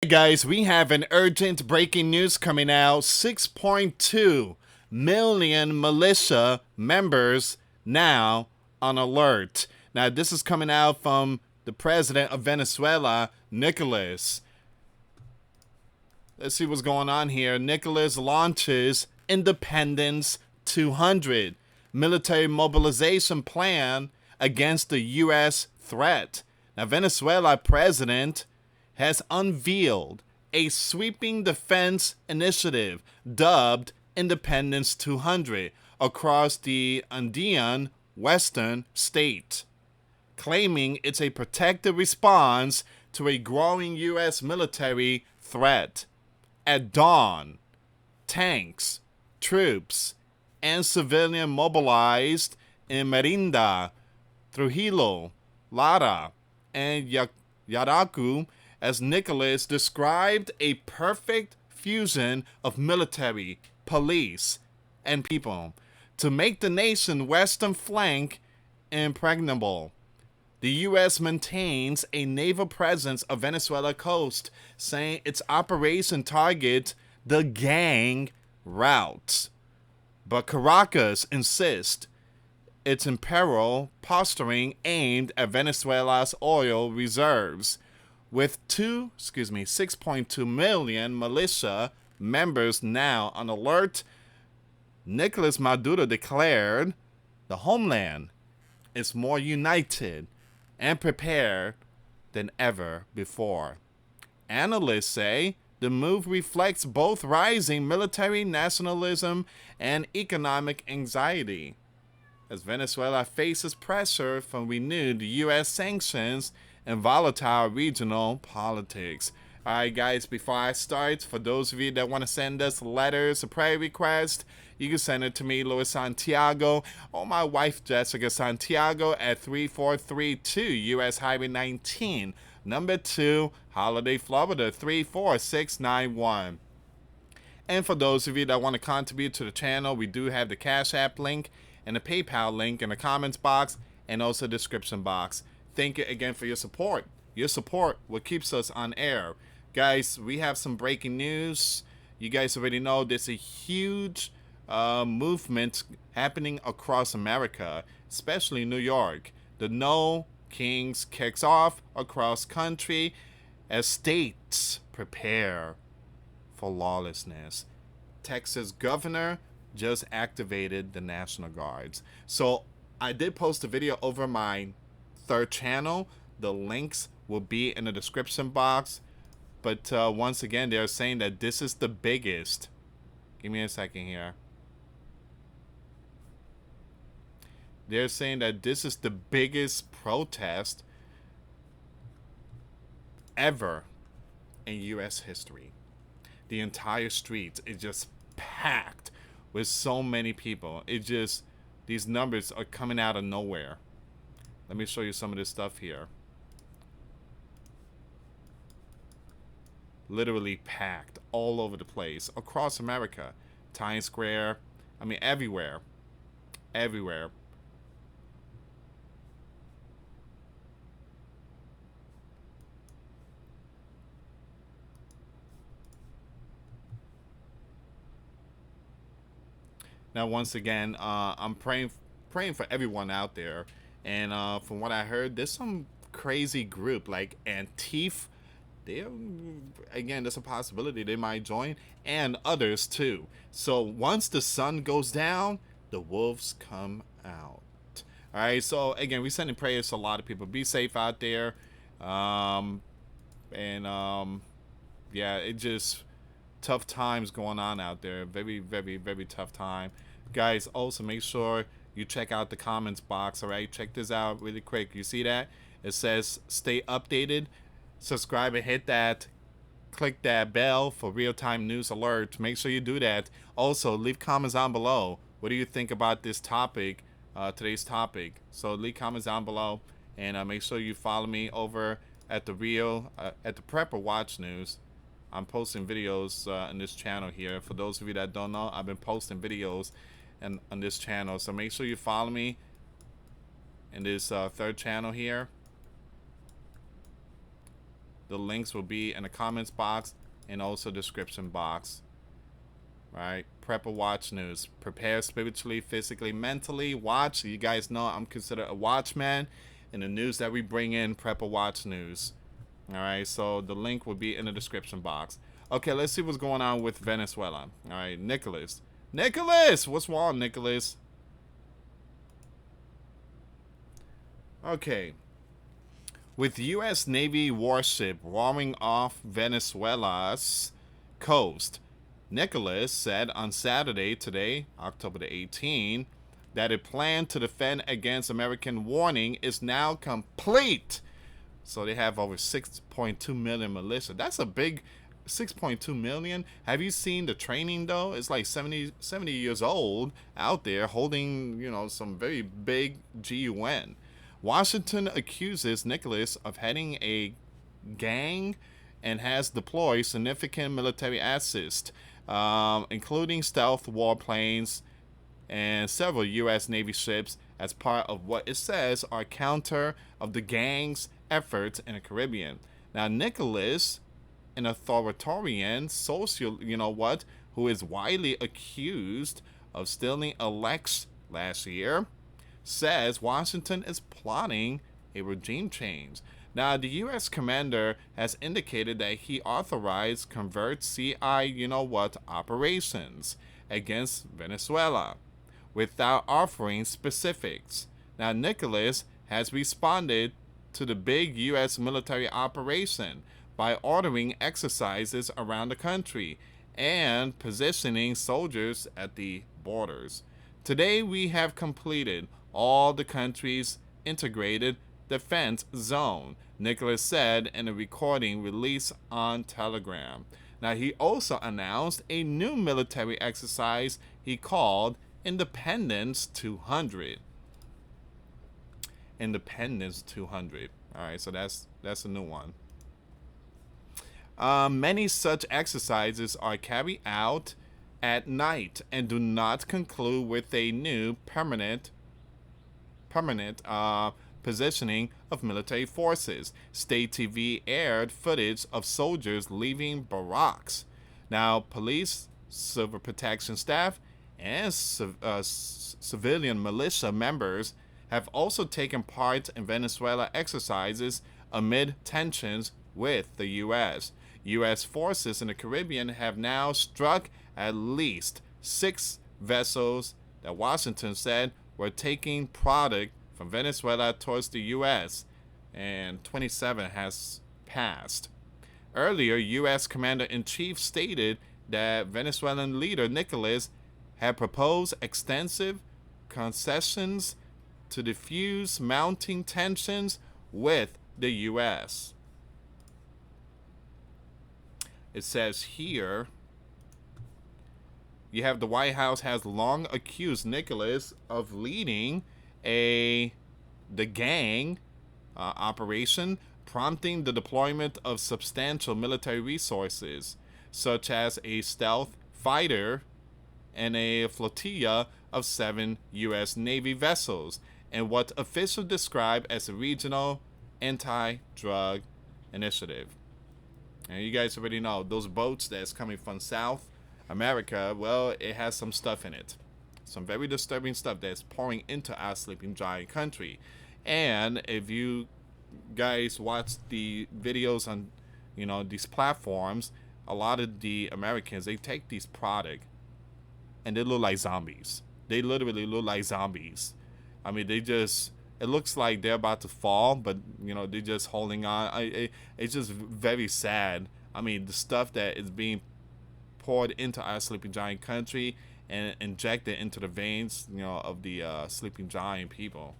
Hey guys, we have an urgent breaking news coming out. 6.2 million militia members now on alert. Now, this is coming out from the president of Venezuela, Nicolas. Let's see what's going on here. Nicolas launches Independence 200 military mobilization plan against the U.S. threat. Now, Venezuela president has unveiled a sweeping defense initiative dubbed Independence 200 across the Andean western state, claiming it's a protective response to a growing U.S. military threat. At dawn, tanks, troops, and civilians mobilized in Merinda, Trujillo, Lara, and Yaracu, as Nicolas described, a perfect fusion of military, police, and people to make the nation's western flank impregnable. The U.S. maintains a naval presence of Venezuela coast, saying its operation targets the gang routes. But Caracas insists it's in peril, posturing aimed at Venezuela's oil reserves. With 6.2 million militia members now on alert, Nicolas Maduro declared the homeland is more united and prepared than ever before. Analysts say the move reflects both rising military nationalism and economic anxiety, as Venezuela faces pressure from renewed U.S. sanctions and volatile regional politics. Alright guys, before I start, for those of you that want to send us letters or prayer requests, you can send it to me, US Santiago, or my wife, Jessica Santiago, at 3432 US Highway 19, number 2, Holiday, Florida, 34691. And for those of you that want to contribute to the channel, we do have the Cash App link and the PayPal link in the comments box and also the description box. Thank you again for your support. Your support what keeps us on air. Guys, we have some breaking news. You guys already know there's a huge movement happening across America, especially New York. The No Kings kicks off across country as states prepare for lawlessness. Texas governor just activated the National Guards. So I did post a video over my third channel. The links will be in the description box. But once again, they're saying that this is the biggest. Give me a second here. They're saying that this is the biggest protest ever in U.S. history. The entire street is just packed with so many people. These numbers are coming out of nowhere. Let me show you some of this stuff here. Literally packed all over the place across America. Times Square, I mean everywhere. Everywhere. Now once again, I'm praying for everyone out there. And from what I heard, there's some crazy group like Antifa. Again, there's a possibility they might join, and others too. So once the sun goes down, the wolves come out. All right. So again, we sending prayers to a lot of people. Be safe out there. Yeah, it just tough times going on out there. Very, very, very tough time. Guys, also make sure you check out the comments box. All right, check this out really quick. You see that? It says stay updated. Subscribe and hit that. Click that bell for real-time news alerts. Make sure you do that. Also, leave comments down below. What do you think about this topic, today's topic? So leave comments down below, and make sure you follow me over at the Prepper Watch News. I'm posting videos on this channel here. For those of you that don't know, I've been posting videos on this channel. So make sure you follow me in this third channel here. The links will be in the comments box and also description box. Right? Prepper Watch News. Prepare spiritually, physically, mentally. Watch. You guys know I'm considered a watchman in the news that we bring in. Prepper Watch News. All right. So the link will be in the description box. Okay. Let's see what's going on with Venezuela. All right. Nicholas. Nicholas! What's wrong, Nicholas? Okay. With U.S. Navy warship roaring off Venezuela's coast, Nicholas said on Saturday, today, October the 18th, that a plan to defend against American warning is now complete. So they have over 6.2 million militia. That's a big 6.2 million. Have you seen the training though? It's like 70 years old out there holding, some very big GUN. Washington accuses Nicholas of heading a gang and has deployed significant military assist, including stealth warplanes and several U.S. Navy ships as part of what it says are counter of the gang's efforts in the Caribbean. Now, Nicholas, an authoritarian social, who is widely accused of stealing elections last year, says Washington is plotting a regime change. Now, the U.S. commander has indicated that he authorized covert CI, operations against Venezuela without offering specifics. Now, Nicholas has responded to the big U.S. military operation by ordering exercises around the country and positioning soldiers at the borders. Today, we have completed all the country's integrated defense zone, Nicholas said in a recording released on Telegram. Now, he also announced a new military exercise he called Independence 200. Independence 200. All right, so that's a new one. Many such exercises are carried out at night and do not conclude with a new permanent positioning of military forces. State TV aired footage of soldiers leaving barracks. Now, police, civil protection staff, and civilian militia members have also taken part in Venezuela exercises amid tensions with the U.S. U.S. forces in the Caribbean have now struck at least 6 vessels that Washington said were taking product from Venezuela towards the U.S., and 27 has passed. Earlier, U.S. Commander-in-Chief stated that Venezuelan leader Nicholas had proposed extensive concessions to diffuse mounting tensions with the U.S. It says here, you have the White House has long accused Nicholas of leading the gang operation, prompting the deployment of substantial military resources, such as a stealth fighter and a flotilla of 7 U.S. Navy vessels, and what officials describe as a regional anti-drug initiative. And you guys already know, those boats that's coming from South America, well, it has some stuff in it. Some very disturbing stuff that's pouring into our sleeping giant country. And if you guys watch the videos on, these platforms, a lot of the Americans, they take these products and they look like zombies. They literally look like zombies. I mean, it looks like they're about to fall, but, they're just holding on. It's just very sad. I mean, the stuff that is being poured into our sleeping giant country and injected into the veins, of the sleeping giant people.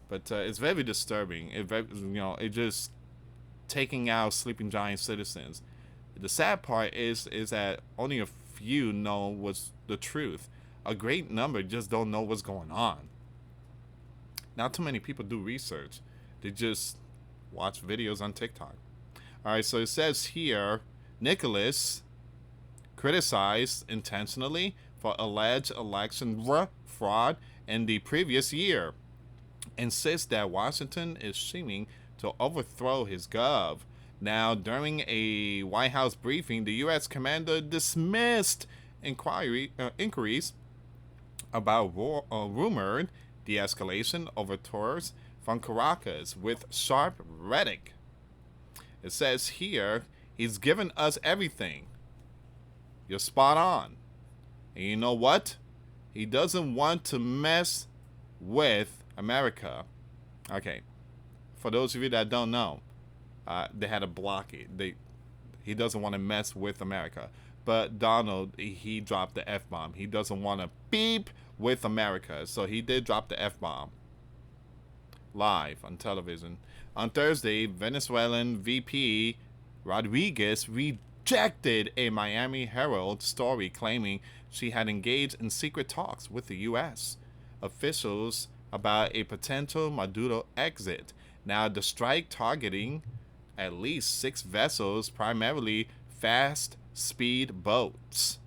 But it's very disturbing. It just taking out sleeping giant citizens. The sad part is that only a few know what's the truth. A great number just don't know what's going on. Not too many people do research. They just watch videos on TikTok. All right, so it says here, Nicholas criticized intentionally for alleged election fraud in the previous year, insists that Washington is seeming to overthrow his gov Now, during a White House briefing, the U.S. commander dismissed inquiries about rumored de-escalation overtures from Caracas with sharp rhetoric. It says here, he's given us everything. You're spot on. And you know what? He doesn't want to mess with America. Okay, for those of you that don't know, they had a blockade. He doesn't want to mess with America. But Donald, he dropped the F-bomb. He doesn't want to beep with America. So he did drop the F-bomb live on television. On Thursday, Venezuelan VP Rodriguez rejected a Miami Herald story claiming she had engaged in secret talks with the U.S. officials about a potential Maduro exit. Now, the strike targeting at least 6 vessels, primarily fast speed boats,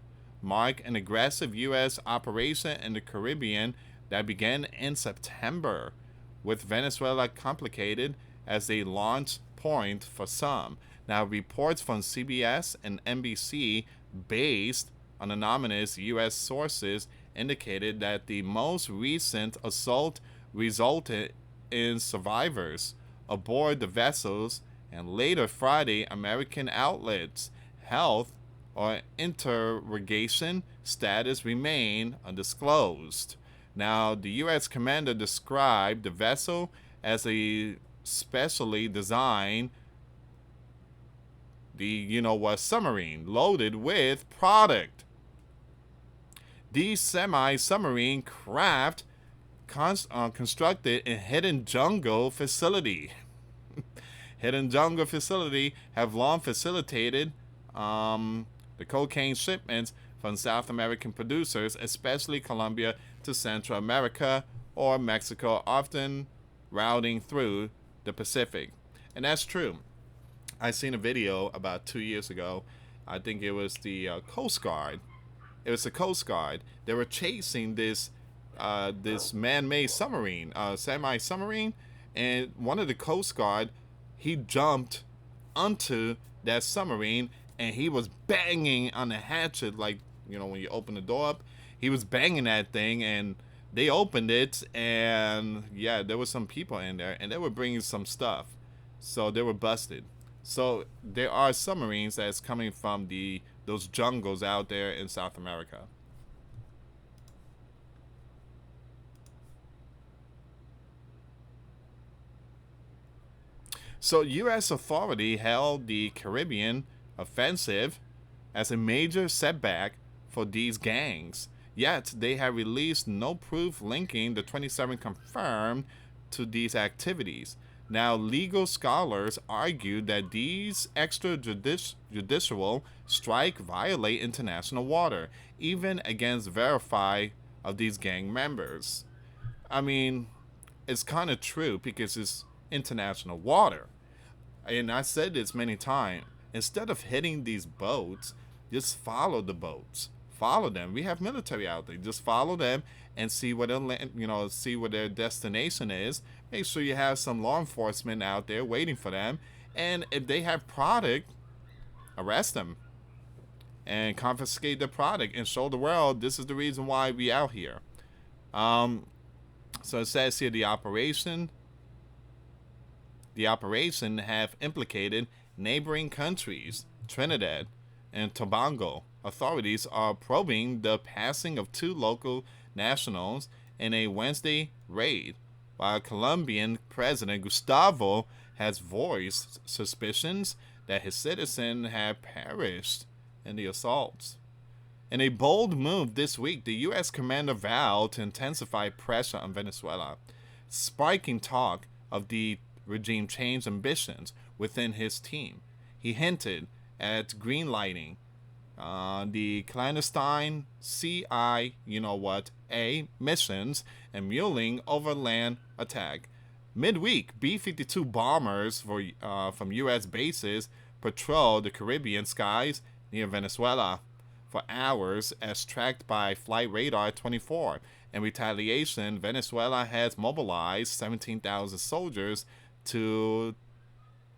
mark an aggressive U.S. operation in the Caribbean that began in September, with Venezuela complicated as a launch point for some. Now, reports from CBS and NBC, based on anonymous U.S. sources, indicated that the most recent assault resulted in survivors aboard the vessels, and later Friday, American outlets, health or interrogation status remain undisclosed. Now, the U.S. commander described the vessel as a specially designed, submarine loaded with product. These semi-submarine craft constructed in Hidden Jungle facility. Hidden Jungle facility have long facilitated the cocaine shipments from South American producers, especially Colombia, to Central America or Mexico, often routing through the Pacific. And that's true. I seen a video about 2 years ago. I think it was the Coast Guard. It was the Coast Guard. They were chasing this man-made submarine, semi-submarine, and one of the Coast Guard, he jumped onto that submarine and he was banging on the hatchet, like, when you open the door up. He was banging that thing, and they opened it, and yeah, there were some people in there, and they were bringing some stuff, so they were busted. So there are submarines that's coming from those jungles out there in South America. So U.S. authority held the Caribbean offensive as a major setback for these gangs. Yet they have released no proof linking the 27 confirmed to these activities. Now, legal scholars argue that these extrajudicial strikes violate international water, even against verify of these gang members. I mean, it's kind of true because it's international water. And I said this many times. Instead of hitting these boats, just follow the boats. Follow them. We have military out there. Just follow them and see where see where their destination is. Make sure you have some law enforcement out there waiting for them. And if they have product, arrest them and confiscate the product and show the world this is the reason why we out here. So it says here the operation have implicated neighboring countries. Trinidad and Tobago authorities are probing the passing of 2 local nationals in a Wednesday raid, while Colombian President Gustavo has voiced suspicions that his citizens have perished in the assaults. In a bold move this week, the U.S. commander vowed to intensify pressure on Venezuela, sparking talk of the regime change ambitions within his team. He hinted at greenlighting the clandestine CIA, missions and muling overland attack. Midweek, B-52 bombers from U.S. bases patrolled the Caribbean skies near Venezuela for hours as tracked by Flight Radar 24. In retaliation, Venezuela has mobilized 17,000 soldiers to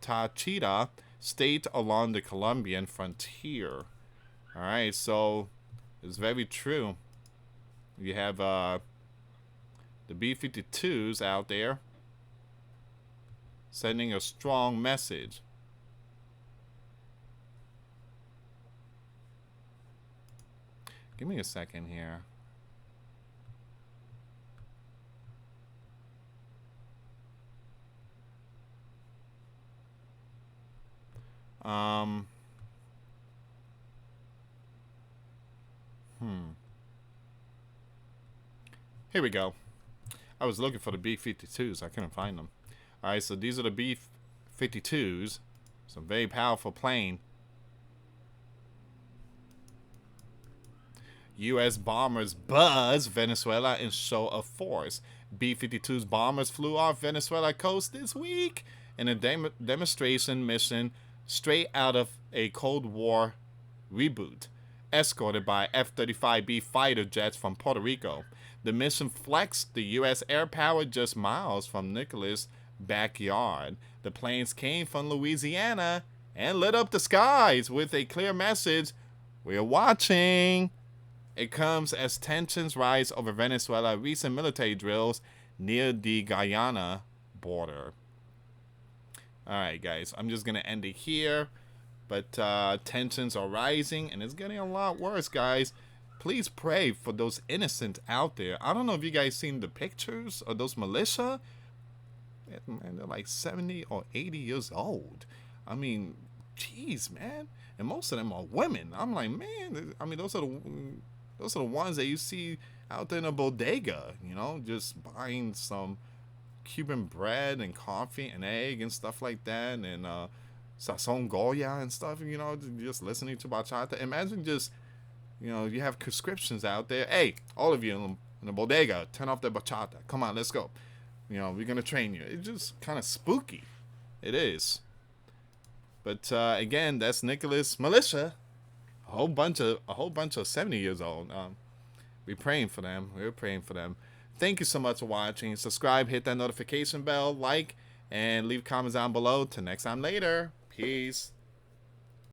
Táchira, state along the Colombian frontier. All right, so it's very true. You have the B-52s out there sending a strong message. Give me a second here. Here we go. I was looking for the B-52s. I couldn't find them. All right, so these are the B-52s. Some very powerful plane. U.S. bombers buzz Venezuela in show of force. B-52's bombers flew off Venezuela coast this week in a demonstration mission straight out of a Cold War reboot, escorted by F-35B fighter jets from Puerto Rico. The mission flexed the U.S. air power just miles from Nicholas' backyard. The planes came from Louisiana and lit up the skies with a clear message: "We're watching." It comes as tensions rise over Venezuela's recent military drills near the Guyana border. Alright, guys, I'm just going to end it here. But tensions are rising, and it's getting a lot worse, guys. Please pray for those innocent out there. I don't know if you guys seen the pictures of those militia. Man, they're like 70 or 80 years old. I mean, jeez, man. And most of them are women. I'm like, man, I mean, those are the ones that you see out there in a bodega, you know, just buying some Cuban bread and coffee and egg and stuff like that, and sazon Goya and stuff, you know, just listening to bachata. Imagine just, you know, you have conscriptions out there. Hey, all of you in the bodega, turn off the bachata. Come on, let's go. You know, we're going to train you. It's just kind of spooky. It is. But again, that's Nicholas Militia. A whole bunch of 70 years old. We're praying for them. We're praying for them. Thank you so much for watching. Subscribe, hit that notification bell, like, and leave comments down below. Till next time later. Peace.